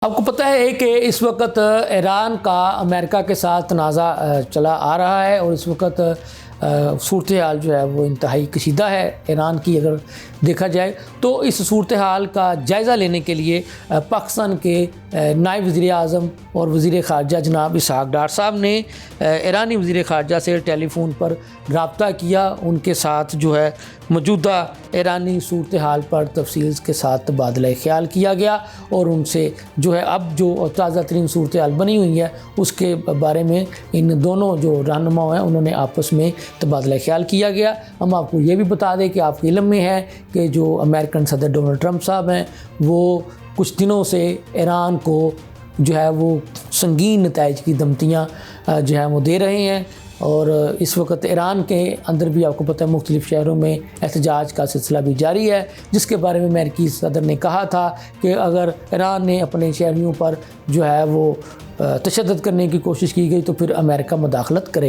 आपको पता है कि इस वक्त ईरान का अमेरिका के साथ तनाज़ा चला आ रहा है और इस वक्त सूरत हाल जो है वो इंतहाई कशीदा है ईरान की। अगर देखा जाए तो इस सूरत हाल का जायज़ा लेने के लिए पाकिस्तान के नायब वज़ीर आज़म और वज़ीर ख़ारजा जनाब इसहाक़ डार साहब ने ईरानी वज़ीर ख़ारजा से टेलीफ़ोन पर रब्ता किया। उनके साथ जो है मौजूदा ईरानी सूरत हाल पर तफसील के साथ तबादला ख्याल किया गया और उनसे जो है अब जो ताज़ा तरीन सूरत हाल बनी हुई है उसके बारे में इन दोनों जो रहनुमा हैं उन्होंने आपस में तबादला ख्याल किया गया। हम आपको ये भी बता दें कि आपके इल्म में है कि जो अमेरिकन सदर डोनाल्ड ट्रंप साहब हैं वो कुछ दिनों से ईरान को जो है वो संगीन नताइज की धमकियाँ जो है वो दे रहे हैं और इस वक्त ईरान के अंदर भी आपको पता है मुख्तलिफ़ शहरों में एहतजाज का सिलसिला भी जारी है, जिसके बारे में अमेरिकी सदर ने कहा था कि अगर ईरान ने अपने शहरियों पर जो है वो तशद्दुद करने की कोशिश की गई तो फिर अमेरिका मुदाखलत करेगा।